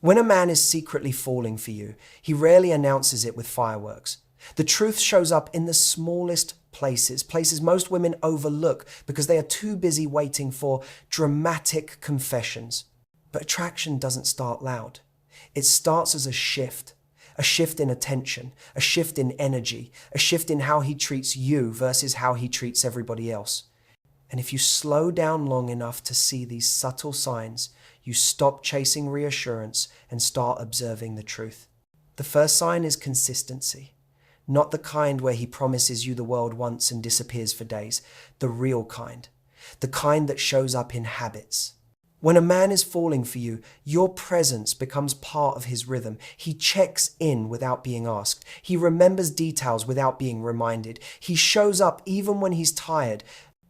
When a man is secretly falling for you, he rarely announces it with fireworks. The truth shows up in the smallest places most women overlook because they are too busy waiting for dramatic confessions. But attraction doesn't start loud. It starts as a shift in attention, a shift in energy, a shift in how he treats you versus how he treats everybody else. And if you slow down long enough to see these subtle signs, you stop chasing reassurance and start observing the truth. The first sign is consistency. Not the kind where he promises you the world once and disappears for days. The real kind. The kind that shows up in habits. When a man is falling for you, your presence becomes part of his rhythm. He checks in without being asked. He remembers details without being reminded. He shows up even when he's tired.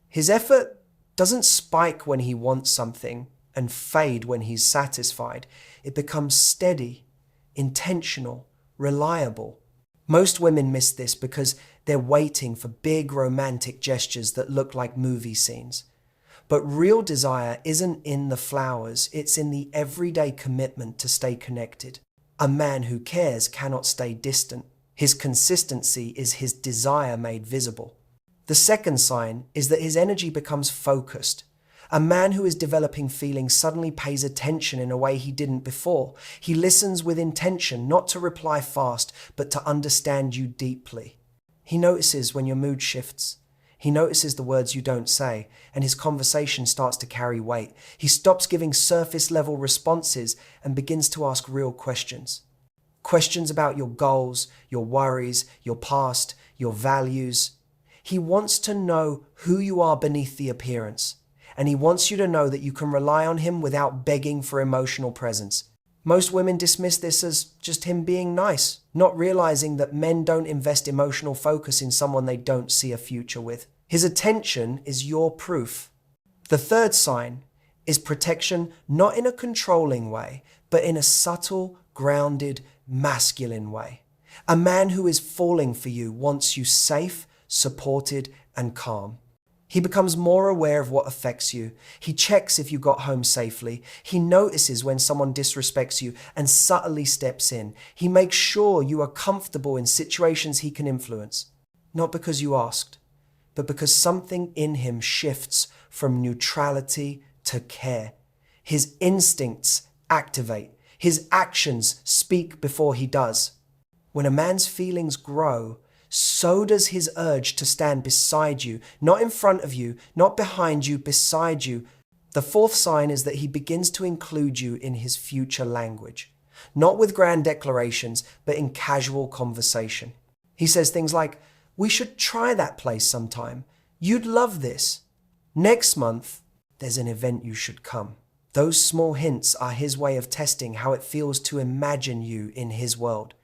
His effort doesn't spike when he wants something and fade when he's satisfied. It becomes steady, intentional, reliable. Most women miss this because they're waiting for big romantic gestures that look like movie scenes. But real desire isn't in the flowers, it's in the everyday commitment to stay connected. A man who cares cannot stay distant. His consistency is his desire made visible. The second sign is that his energy becomes focused. A man who is developing feelings suddenly pays attention in a way he didn't before. He listens with intention, not to reply fast, but to understand you deeply. He notices when your mood shifts. He notices the words you don't say, and his conversation starts to carry weight. He stops giving surface-level responses and begins to ask real questions. Questions about your goals, your worries, your past, your values. He wants to know who you are beneath the appearance. And he wants you to know that you can rely on him without begging for emotional presence. Most women dismiss this as just him being nice, not realizing that men don't invest emotional focus in someone they don't see a future with. His attention is your proof. The third sign is protection, not in a controlling way, but in a subtle, grounded, masculine way. A man who is falling for you wants you safe, supported, and calm. He becomes more aware of what affects you. He checks if you got home safely. He notices when someone disrespects you and subtly steps in. He makes sure you are comfortable in situations he can influence. Not because you asked, but because something in him shifts from neutrality to care. His instincts activate. His actions speak before he does. When a man's feelings grow, so does his urge to stand beside you, not in front of you, not behind you, beside you. The fourth sign is that he begins to include you in his future language, not with grand declarations, but in casual conversation. He says things like, "We should try that place sometime. You'd love this. Next month, there's an event you should come." Those small hints are his way of testing how it feels to imagine you in his world.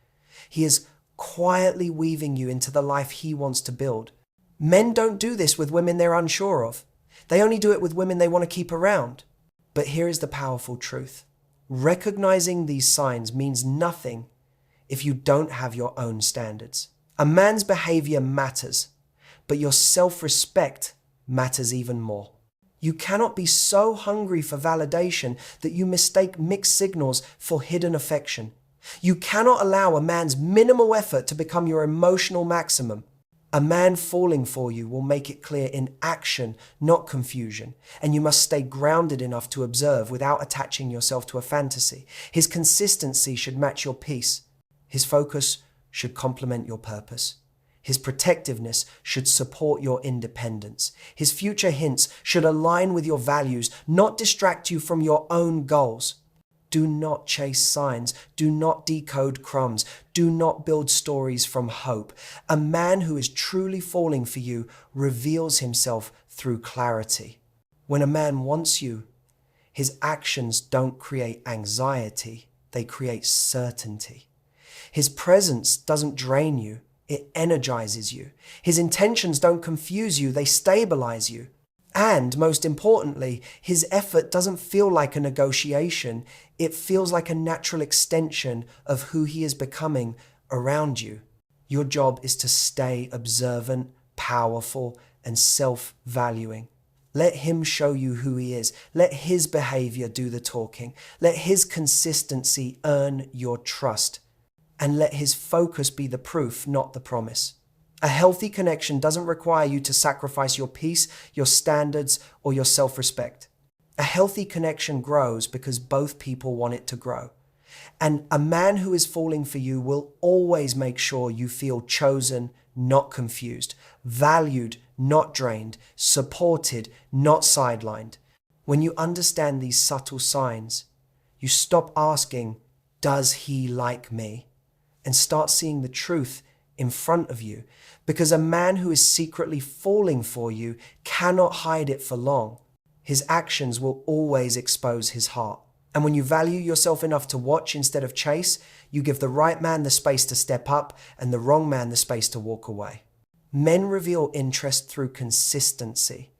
He is quietly weaving you into the life he wants to build. Men don't do this with women they're unsure of. They only do it with women they want to keep around. But here is the powerful truth. Recognizing these signs means nothing if you don't have your own standards. A man's behavior matters, but your self-respect matters even more. You cannot be so hungry for validation that you mistake mixed signals for hidden affection. You cannot allow a man's minimal effort to become your emotional maximum. A man falling for you will make it clear in action, not confusion, and you must stay grounded enough to observe without attaching yourself to a fantasy. His consistency should match your peace. His focus should complement your purpose. His protectiveness should support your independence. His future hints should align with your values, not distract you from your own goals. Do not chase signs. Do not decode crumbs. Do not build stories from hope. A man who is truly falling for you reveals himself through clarity. When a man wants you, his actions don't create anxiety, they create certainty. His presence doesn't drain you, it energizes you. His intentions don't confuse you, they stabilize you. And most importantly, his effort doesn't feel like a negotiation. It feels like a natural extension of who he is becoming around you. Your job is to stay observant, powerful, and self-valuing. Let him show you who he is. Let his behavior do the talking. Let his consistency earn your trust. And let his focus be the proof, not the promise. A healthy connection doesn't require you to sacrifice your peace, your standards, or your self-respect. A healthy connection grows because both people want it to grow. And a man who is falling for you will always make sure you feel chosen, not confused, valued, not drained, supported, not sidelined. When you understand these subtle signs, you stop asking, "Does he like me?" and start seeing the truth in front of you. Because a man who is secretly falling for you cannot hide it for long. His actions will always expose his heart. And when you value yourself enough to watch instead of chase, you give the right man the space to step up and the wrong man the space to walk away. Men reveal interest through consistency.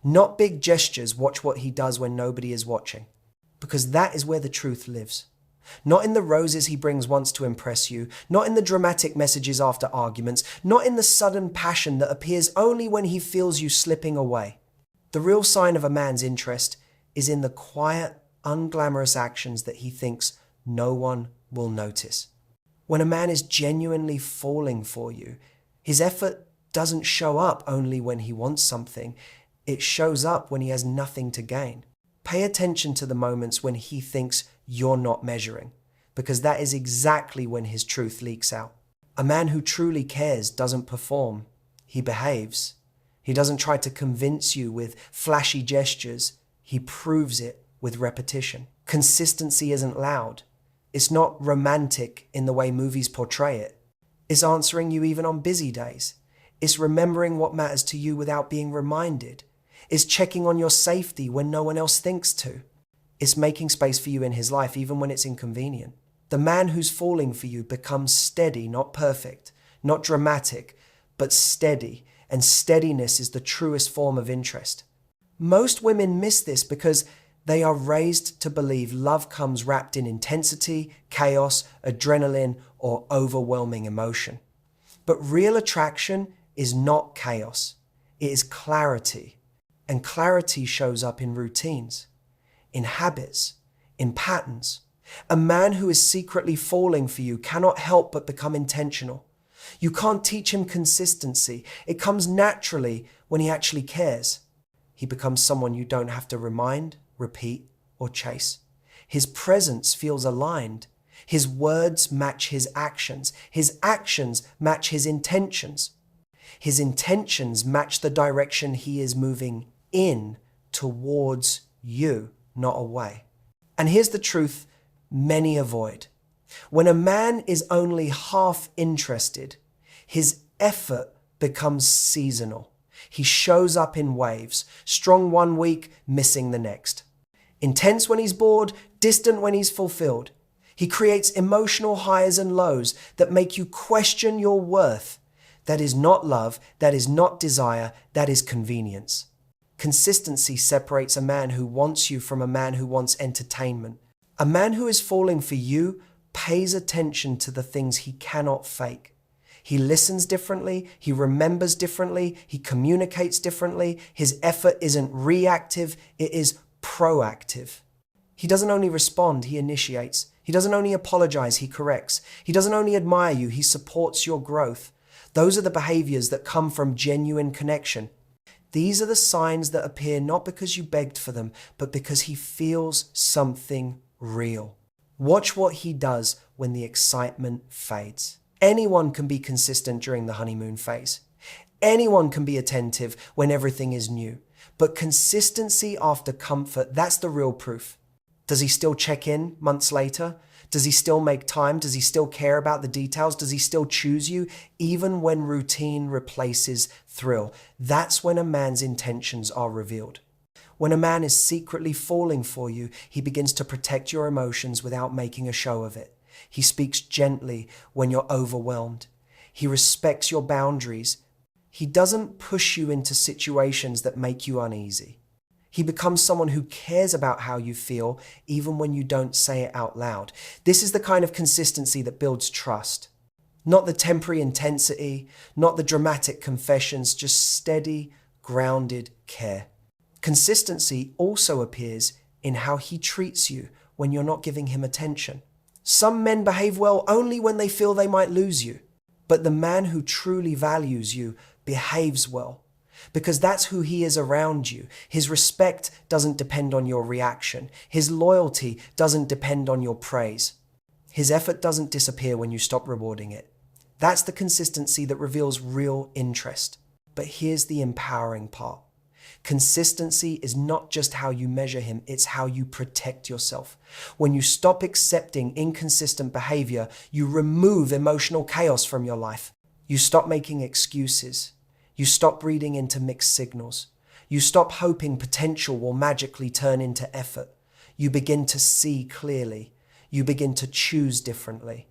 Not big gestures, watch what he does when nobody is watching. Because that is where the truth lives. Not in the roses he brings once to impress you, not in the dramatic messages after arguments, not in the sudden passion that appears only when he feels you slipping away. The real sign of a man's interest is in the quiet, unglamorous actions that he thinks no one will notice. When a man is genuinely falling for you, his effort doesn't show up only when he wants something. It shows up when he has nothing to gain. Pay attention to the moments when he thinks you're not measuring, because that is exactly when his truth leaks out. A man who truly cares doesn't perform, he behaves. He doesn't try to convince you with flashy gestures, he proves it with repetition. Consistency isn't loud. It's not romantic in the way movies portray it. It's answering you even on busy days. It's remembering what matters to you without being reminded. It's checking on your safety when no one else thinks to. It's making space for you in his life even when it's inconvenient. The man who's falling for you becomes steady, not perfect, not dramatic, but steady. And steadiness is the truest form of interest. Most women miss this because they are raised to believe love comes wrapped in intensity, chaos, adrenaline, or overwhelming emotion. But real attraction is not chaos. It is clarity. And clarity shows up in routines, in habits, in patterns. A man who is secretly falling for you cannot help but become intentional. You can't teach him consistency. It comes naturally when he actually cares. He becomes someone you don't have to remind, repeat, or chase. His presence feels aligned. His words match his actions. His actions match his intentions. His intentions match the direction he is moving in towards you, not away. And here's the truth many avoid. When a man is only half interested, his effort becomes seasonal. He shows up in waves, strong one week, missing the next. Intense when he's bored, distant when he's fulfilled. He creates emotional highs and lows that make you question your worth. That is not love, that is not desire, that is convenience. Consistency separates a man who wants you from a man who wants entertainment. A man who is falling for you pays attention to the things he cannot fake. He listens differently, he remembers differently, he communicates differently. His effort isn't reactive, it is proactive. He doesn't only respond, he initiates. He doesn't only apologize, he corrects. He doesn't only admire you, he supports your growth. Those are the behaviors that come from genuine connection. These are the signs that appear not because you begged for them, but because he feels something real. Watch what he does when the excitement fades. Anyone can be consistent during the honeymoon phase. Anyone can be attentive when everything is new. But consistency after comfort, that's the real proof. Does he still check in months later? Does he still make time? Does he still care about the details? Does he still choose you even when routine replaces thrill? That's when a man's intentions are revealed. When a man is secretly falling for you, he begins to protect your emotions without making a show of it. He speaks gently when you're overwhelmed. He respects your boundaries. He doesn't push you into situations that make you uneasy. He becomes someone who cares about how you feel, even when you don't say it out loud. This is the kind of consistency that builds trust. Not the temporary intensity, not the dramatic confessions, just steady, grounded care. Consistency also appears in how he treats you when you're not giving him attention. Some men behave well only when they feel they might lose you. But the man who truly values you behaves well, because that's who he is around you. His respect doesn't depend on your reaction. His loyalty doesn't depend on your praise. His effort doesn't disappear when you stop rewarding it. That's the consistency that reveals real interest. But here's the empowering part. Consistency is not just how you measure him, it's how you protect yourself. When you stop accepting inconsistent behavior, you remove emotional chaos from your life. You stop making excuses. You stop reading into mixed signals. You stop hoping potential will magically turn into effort. You begin to see clearly. You begin to choose differently.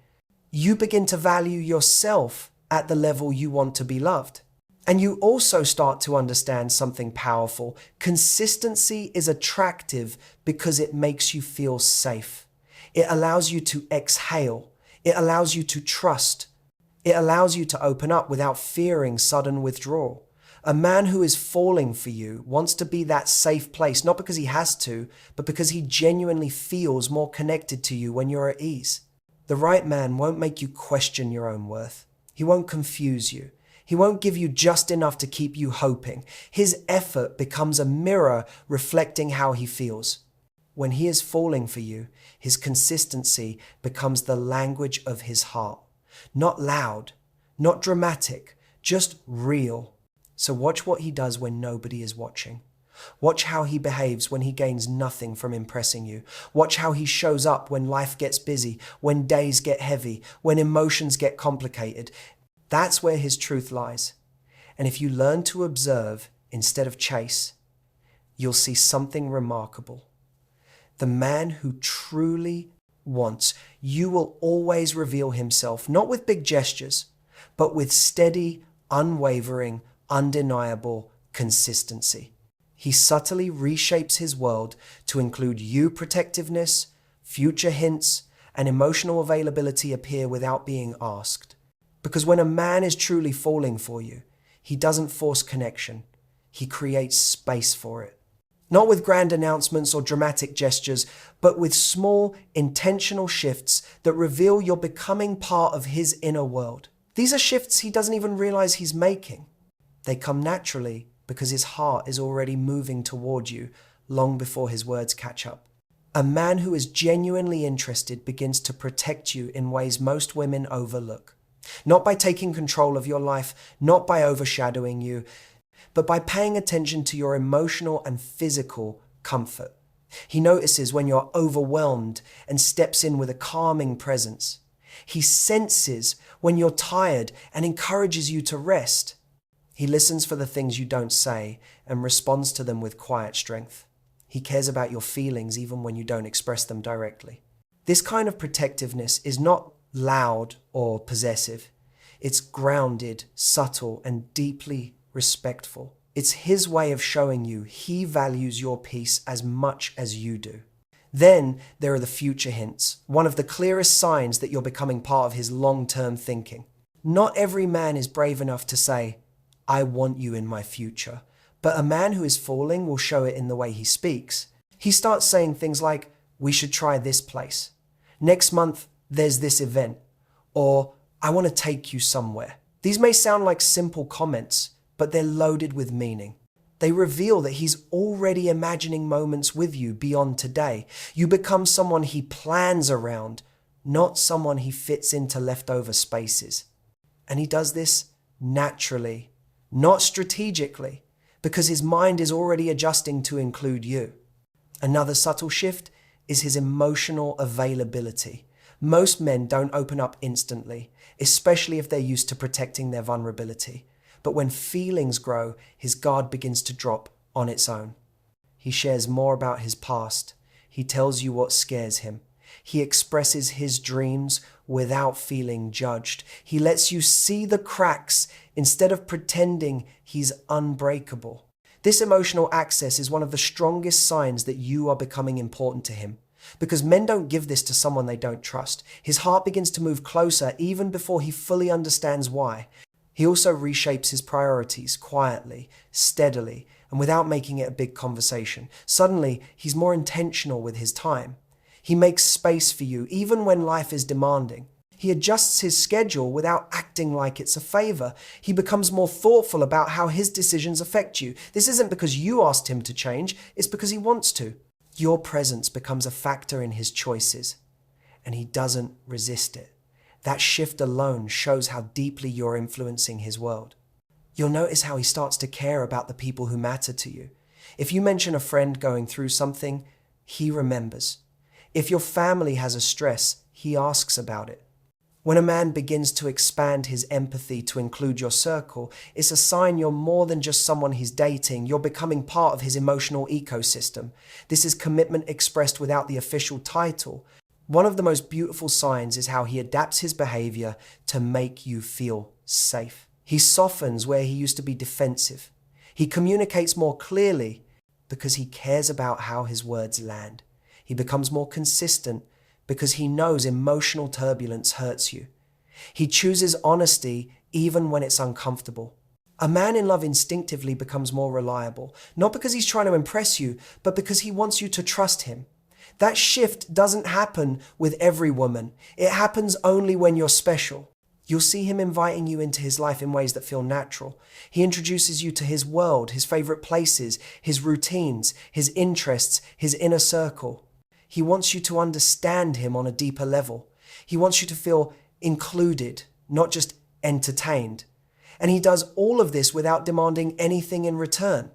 You begin to value yourself at the level you want to be loved. And you also start to understand something powerful. Consistency is attractive because it makes you feel safe. It allows you to exhale. It allows you to trust. It allows you to open up without fearing sudden withdrawal. A man who is falling for you wants to be that safe place, not because he has to, but because he genuinely feels more connected to you when you're at ease. The right man won't make you question your own worth. He won't confuse you. He won't give you just enough to keep you hoping. His effort becomes a mirror reflecting how he feels. When he is falling for you, his consistency becomes the language of his heart. Not loud, not dramatic, just real. So watch what he does when nobody is watching. Watch how he behaves when he gains nothing from impressing you. Watch how he shows up when life gets busy, when days get heavy, when emotions get complicated. That's where his truth lies. And if you learn to observe instead of chase, you'll see something remarkable. The man who truly wants you will always reveal himself, not with big gestures, but with steady, unwavering, undeniable consistency. He subtly reshapes his world to include you protectiveness, future hints, and emotional availability appear without being asked. Because when a man is truly falling for you, he doesn't force connection. He creates space for it. Not with grand announcements or dramatic gestures, but with small, intentional shifts that reveal you're becoming part of his inner world. These are shifts he doesn't even realize he's making. They come naturally because his heart is already moving toward you long before his words catch up. A man who is genuinely interested begins to protect you in ways most women overlook. Not by taking control of your life, not by overshadowing you, but by paying attention to your emotional and physical comfort. He notices when you're overwhelmed and steps in with a calming presence. He senses when you're tired and encourages you to rest. He listens for the things you don't say and responds to them with quiet strength. He cares about your feelings even when you don't express them directly. This kind of protectiveness is not loud or possessive. It's grounded, subtle, and deeply respectful. It's his way of showing you he values your peace as much as you do. Then there are the future hints, one of the clearest signs that you're becoming part of his long-term thinking. Not every man is brave enough to say, "I want you in my future," but a man who is falling will show it in the way he speaks. He starts saying things like, "We should try this place. Next month, there's this event," or "I want to take you somewhere." These may sound like simple comments, but they're loaded with meaning. They reveal that he's already imagining moments with you beyond today. You become someone he plans around, not someone he fits into leftover spaces. And he does this naturally, not strategically, because his mind is already adjusting to include you. Another subtle shift is his emotional availability. Most men don't open up instantly, especially if they're used to protecting their vulnerability. But when feelings grow, his guard begins to drop on its own. He shares more about his past. He tells you what scares him. He expresses his dreams without feeling judged. He lets you see the cracks instead of pretending he's unbreakable. This emotional access is one of the strongest signs that you are becoming important to him. Because men don't give this to someone they don't trust. His heart begins to move closer even before he fully understands why. He also reshapes his priorities quietly, steadily, and without making it a big conversation. Suddenly, he's more intentional with his time. He makes space for you, even when life is demanding. He adjusts his schedule without acting like it's a favor. He becomes more thoughtful about how his decisions affect you. This isn't because you asked him to change, it's because he wants to. Your presence becomes a factor in his choices, and he doesn't resist it. That shift alone shows how deeply you're influencing his world. You'll notice how he starts to care about the people who matter to you. If you mention a friend going through something, he remembers. If your family has a stress, he asks about it. When a man begins to expand his empathy to include your circle, it's a sign you're more than just someone he's dating. You're becoming part of his emotional ecosystem. This is commitment expressed without the official title. One of the most beautiful signs is how he adapts his behavior to make you feel safe. He softens where he used to be defensive. He communicates more clearly because he cares about how his words land. He becomes more consistent because he knows emotional turbulence hurts you. He chooses honesty even when it's uncomfortable. A man in love instinctively becomes more reliable, not because he's trying to impress you, but because he wants you to trust him. That shift doesn't happen with every woman. It happens only when you're special. You'll see him inviting you into his life in ways that feel natural. He introduces you to his world, his favorite places, his routines, his interests, his inner circle. He wants you to understand him on a deeper level. He wants you to feel included, not just entertained. And he does all of this without demanding anything in return.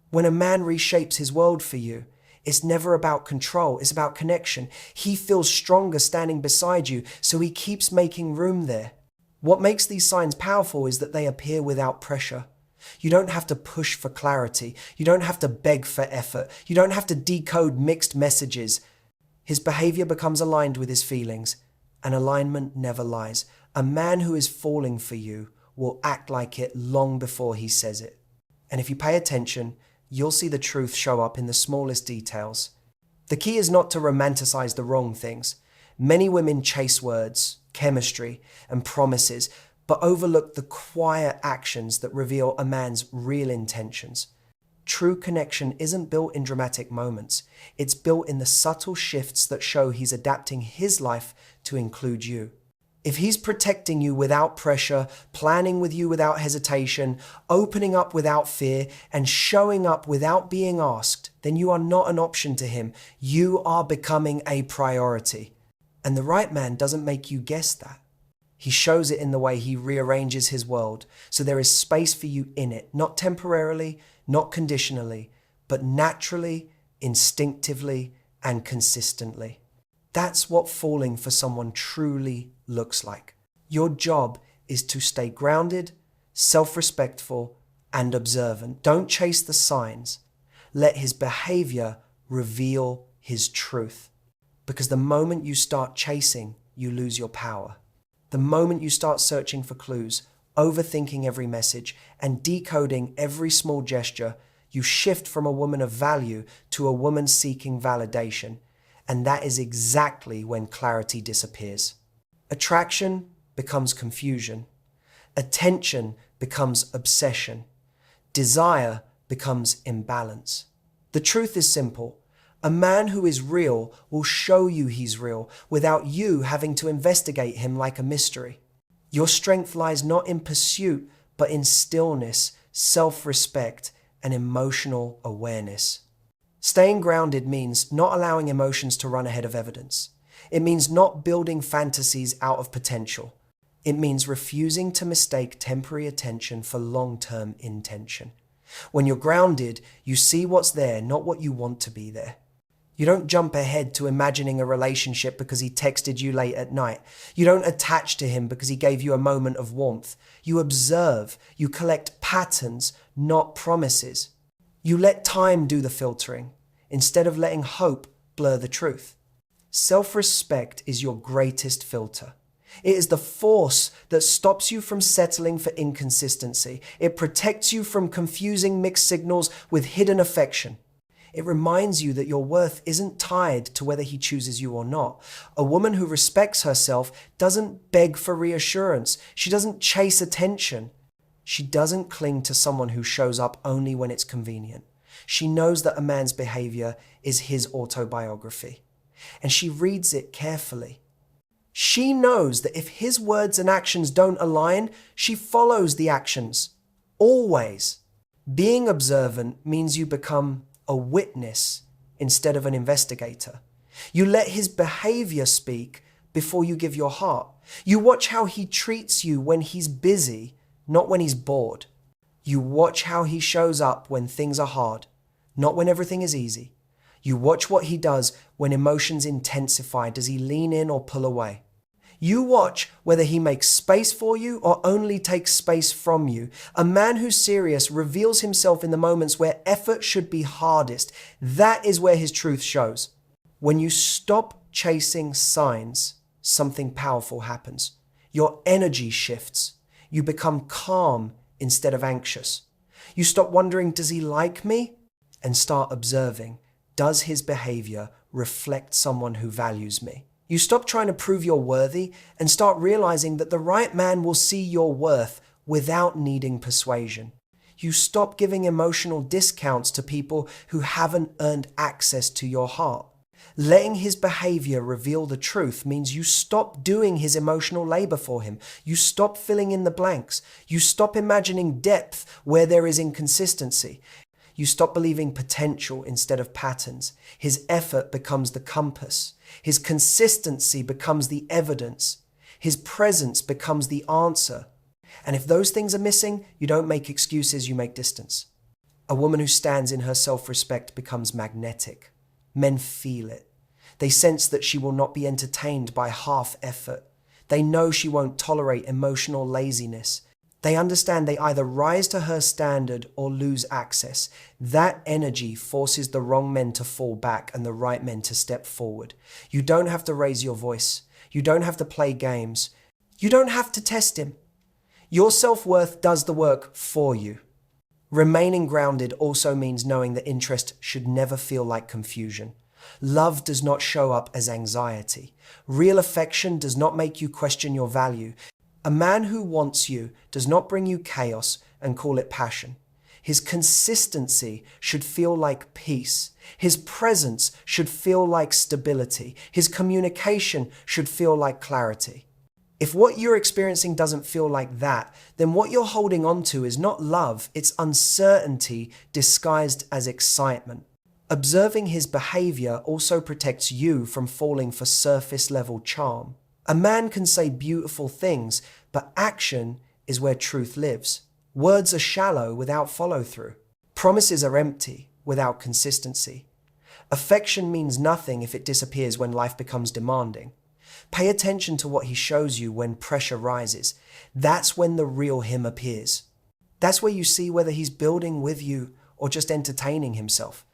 When a man reshapes his world for you, it's never about control, it's about connection. He feels stronger standing beside you, so he keeps making room there. What makes these signs powerful is that they appear without pressure. You don't have to push for clarity. You don't have to beg for effort. You don't have to decode mixed messages. His behavior becomes aligned with his feelings, and alignment never lies. A man who is falling for you will act like it long before he says it. And if you pay attention, you'll see the truth show up in the smallest details. The key is not to romanticize the wrong things. Many women chase words, chemistry, and promises, but overlook the quiet actions that reveal a man's real intentions. True connection isn't built in dramatic moments. It's built in the subtle shifts that show he's adapting his life to include you. If he's protecting you without pressure, planning with you without hesitation, opening up without fear, and showing up without being asked, then you are not an option to him. You are becoming a priority. And the right man doesn't make you guess that. He shows it in the way he rearranges his world, so there is space for you in it, not temporarily, not conditionally, but naturally, instinctively, and consistently. That's what falling for someone truly looks like. Your job is to stay grounded, self-respectful, and observant. Don't chase the signs. Let his behavior reveal his truth. Because the moment you start chasing, you lose your power. The moment you start searching for clues, overthinking every message, and decoding every small gesture, you shift from a woman of value to a woman seeking validation. And that is exactly when clarity disappears. Attraction becomes confusion. Attention becomes obsession. Desire becomes imbalance. The truth is simple. A man who is real will show you he's real without you having to investigate him like a mystery. Your strength lies not in pursuit, but in stillness, self-respect, and emotional awareness. Staying grounded means not allowing emotions to run ahead of evidence. It means not building fantasies out of potential. It means refusing to mistake temporary attention for long-term intention. When you're grounded, you see what's there, not what you want to be there. You don't jump ahead to imagining a relationship because he texted you late at night. You don't attach to him because he gave you a moment of warmth. You observe. You collect patterns, not promises. You let time do the filtering, instead of letting hope blur the truth. Self-respect is your greatest filter. It is the force that stops you from settling for inconsistency. It protects you from confusing mixed signals with hidden affection. It reminds you that your worth isn't tied to whether he chooses you or not. A woman who respects herself doesn't beg for reassurance. She doesn't chase attention. She doesn't cling to someone who shows up only when it's convenient. She knows that a man's behavior is his autobiography, and she reads it carefully. She knows that if his words and actions don't align, she follows the actions. Always. Being observant means you become a witness instead of an investigator. You let his behavior speak before you give your heart. You watch how he treats you when he's busy, not when he's bored. You watch how he shows up when things are hard, not when everything is easy. You watch what he does when emotions intensify. Does he lean in or pull away? You watch whether he makes space for you or only takes space from you. A man who's serious reveals himself in the moments where effort should be hardest. That is where his truth shows. When you stop chasing signs, something powerful happens. Your energy shifts. You become calm instead of anxious. You stop wondering, does he like me? And start observing, does his behavior reflect someone who values me? You stop trying to prove you're worthy and start realizing that the right man will see your worth without needing persuasion. You stop giving emotional discounts to people who haven't earned access to your heart. Letting his behavior reveal the truth means you stop doing his emotional labor for him. You stop filling in the blanks. You stop imagining depth where there is inconsistency. You stop believing potential instead of patterns. His effort becomes the compass. His consistency becomes the evidence. His presence becomes the answer. And if those things are missing, you don't make excuses, you make distance. A woman who stands in her self-respect becomes magnetic. Men feel it. They sense that she will not be entertained by half effort. They know she won't tolerate emotional laziness. They understand they either rise to her standard or lose access. That energy forces the wrong men to fall back and the right men to step forward. You don't have to raise your voice. You don't have to play games. You don't have to test him. Your self-worth does the work for you. Remaining grounded also means knowing that interest should never feel like confusion. Love does not show up as anxiety. Real affection does not make you question your value. A man who wants you does not bring you chaos and call it passion. His consistency should feel like peace. His presence should feel like stability. His communication should feel like clarity. If what you're experiencing doesn't feel like that, then what you're holding on to is not love, it's uncertainty disguised as excitement. Observing his behavior also protects you from falling for surface-level charm. A man can say beautiful things, but action is where truth lives. Words are shallow without follow-through. Promises are empty without consistency. Affection means nothing if it disappears when life becomes demanding. Pay attention to what he shows you when pressure rises. That's when the real him appears. That's where you see whether he's building with you or just entertaining himself.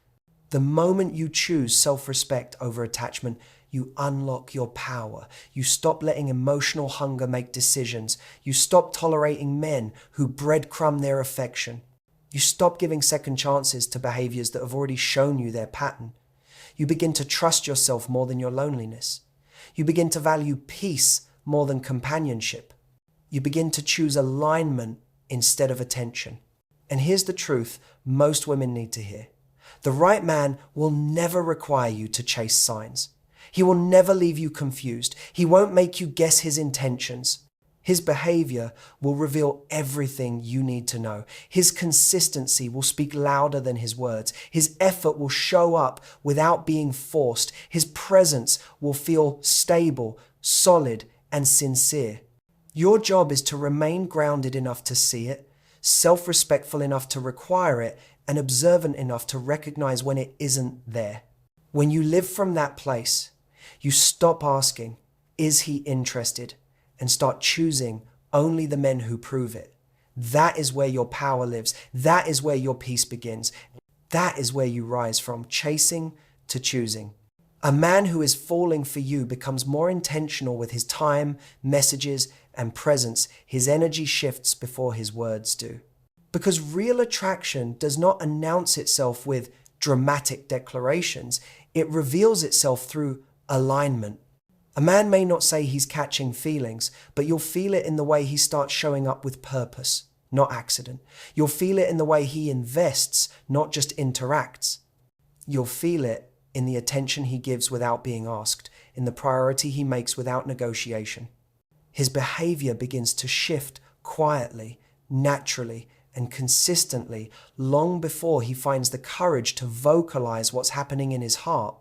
The moment you choose self-respect over attachment, you unlock your power. You stop letting emotional hunger make decisions. You stop tolerating men who breadcrumb their affection. You stop giving second chances to behaviors that have already shown you their pattern. You begin to trust yourself more than your loneliness. You begin to value peace more than companionship. You begin to choose alignment instead of attention. And here's the truth most women need to hear. The right man will never require you to chase signs. He will never leave you confused. He won't make you guess his intentions. His behavior will reveal everything you need to know. His consistency will speak louder than his words. His effort will show up without being forced. His presence will feel stable, solid, and sincere. Your job is to remain grounded enough to see it, self-respectful enough to require it, and observant enough to recognize when it isn't there. When you live from that place, you stop asking, is he interested? And start choosing only the men who prove it. That is where your power lives. That is where your peace begins. That is where you rise from chasing to choosing. A man who is falling for you becomes more intentional with his time, messages, and presence. His energy shifts before his words do. Because real attraction does not announce itself with dramatic declarations. It reveals itself through alignment. A man may not say he's catching feelings, but you'll feel it in the way he starts showing up with purpose, not accident. You'll feel it in the way he invests, not just interacts. You'll feel it in the attention he gives without being asked, in the priority he makes without negotiation. His behavior begins to shift quietly, naturally, and consistently long before he finds the courage to vocalize what's happening in his heart.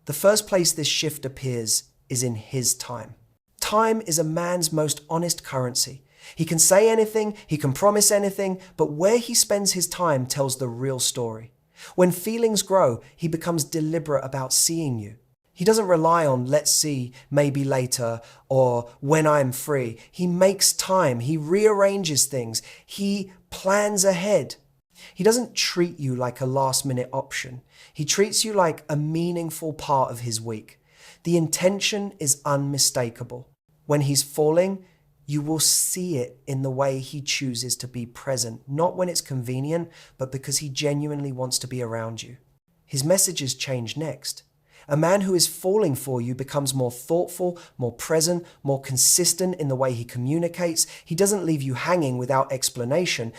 The first place this shift appears is in his time. Time is a man's most honest currency. He can say anything, he can promise anything, but where he spends his time tells the real story. When feelings grow, he becomes deliberate about seeing you. He doesn't rely on let's see, maybe later, or when I'm free. He makes time, he rearranges things, he plans ahead. He doesn't treat you like a last-minute option. He treats you like a meaningful part of his week. The intention is unmistakable. When he's falling, you will see it in the way he chooses to be present, not when it's convenient, but because he genuinely wants to be around you. His messages change next. A man who is falling for you becomes more thoughtful, more present, more consistent in the way he communicates. He doesn't leave you hanging without explanation.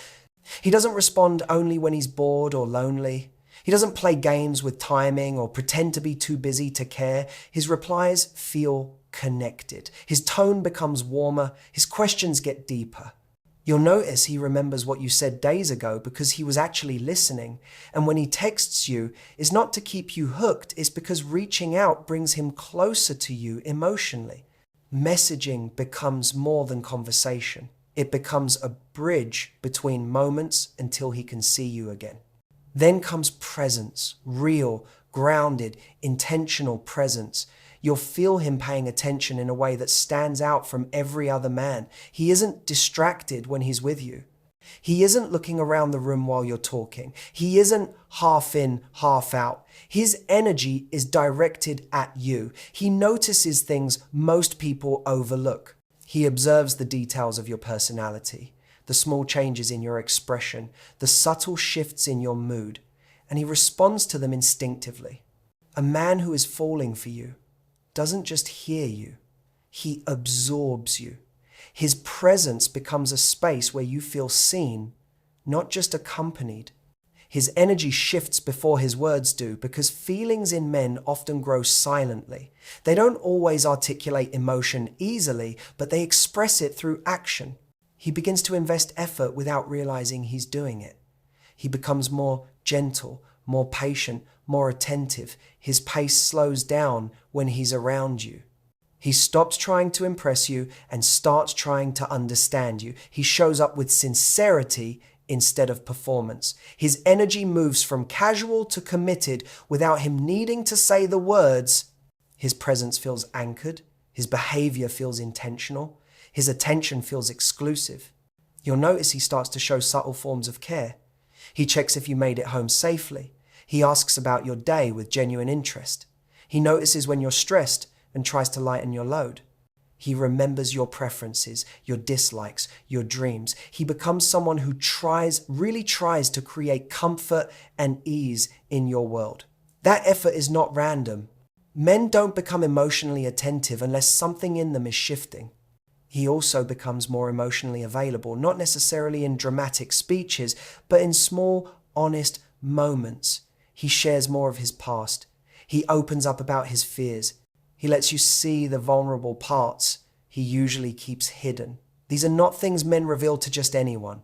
He doesn't respond only when he's bored or lonely. He doesn't play games with timing or pretend to be too busy to care. His replies feel connected. His tone becomes warmer. His questions get deeper. You'll notice he remembers what you said days ago because he was actually listening. And when he texts you, it's not to keep you hooked, it's because reaching out brings him closer to you emotionally. Messaging becomes more than conversation. It becomes a bridge between moments until he can see you again. Then comes presence, real, grounded, intentional presence. You'll feel him paying attention in a way that stands out from every other man. He isn't distracted when he's with you. He isn't looking around the room while you're talking. He isn't half in, half out. His energy is directed at you. He notices things most people overlook. He observes the details of your personality, the small changes in your expression, the subtle shifts in your mood, and he responds to them instinctively. A man who is falling for you doesn't just hear you, he absorbs you. His presence becomes a space where you feel seen, not just accompanied. His energy shifts before his words do because feelings in men often grow silently. They don't always articulate emotion easily, but they express it through action. He begins to invest effort without realizing he's doing it. He becomes more gentle, more patient, more attentive. His pace slows down when he's around you. He stops trying to impress you and starts trying to understand you. He shows up with sincerity instead of performance. His energy moves from casual to committed without him needing to say the words. His presence feels anchored. His behavior feels intentional. His attention feels exclusive. You'll notice he starts to show subtle forms of care. He checks if you made it home safely. He asks about your day with genuine interest. He notices when you're stressed and tries to lighten your load. He remembers your preferences, your dislikes, your dreams. He becomes someone who really tries to create comfort and ease in your world. That effort is not random. Men don't become emotionally attentive unless something in them is shifting. He also becomes more emotionally available, not necessarily in dramatic speeches, but in small, honest moments. He shares more of his past. He opens up about his fears. He lets you see the vulnerable parts he usually keeps hidden. These are not things men reveal to just anyone.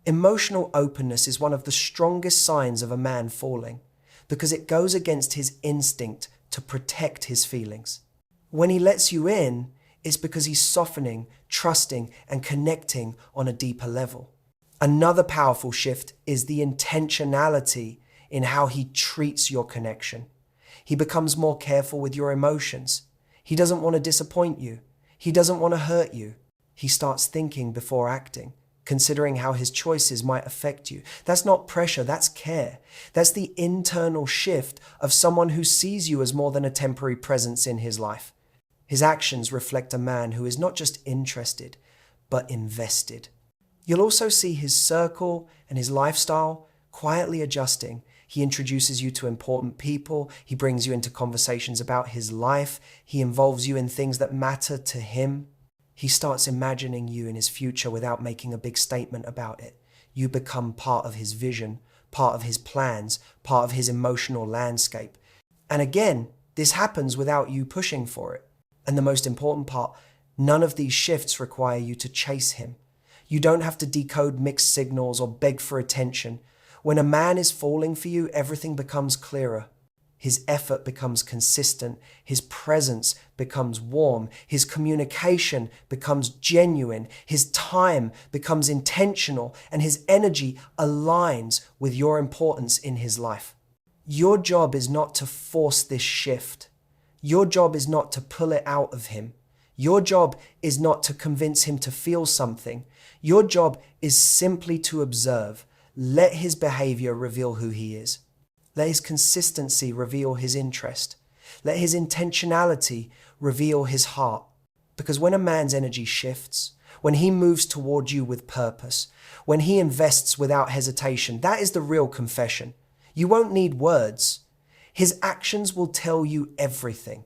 Emotional openness is one of the strongest signs of a man falling because it goes against his instinct to protect his feelings. When he lets you in, it's because he's softening, trusting, and connecting on a deeper level. Another powerful shift is the intentionality in how he treats your connection. He becomes more careful with your emotions. He doesn't want to disappoint you. He doesn't want to hurt you. He starts thinking before acting, considering how his choices might affect you. That's not pressure, that's care. That's the internal shift of someone who sees you as more than a temporary presence in his life. His actions reflect a man who is not just interested, but invested. You'll also see his circle and his lifestyle quietly adjusting. He introduces you to important people. He brings you into conversations about his life. He involves you in things that matter to him. He starts imagining you in his future without making a big statement about it. you become part of his vision, part of his plans, part of his emotional landscape. And again, this happens without you pushing for it. And the most important part, none of these shifts require you to chase him. You don't have to decode mixed signals or beg for attention. When a man is falling for you, everything becomes clearer. His effort becomes consistent, his presence becomes warm, his communication becomes genuine, his time becomes intentional, and his energy aligns with your importance in his life. Your job is not to force this shift. Your job is not to pull it out of him. Your job is not to convince him to feel something. Your job is simply to observe. Let his behavior reveal who he is. Let his consistency reveal his interest. Let his intentionality reveal his heart. Because when a man's energy shifts, when he moves toward you with purpose, when he invests without hesitation, that is the real confession. You won't need words. His actions will tell you everything.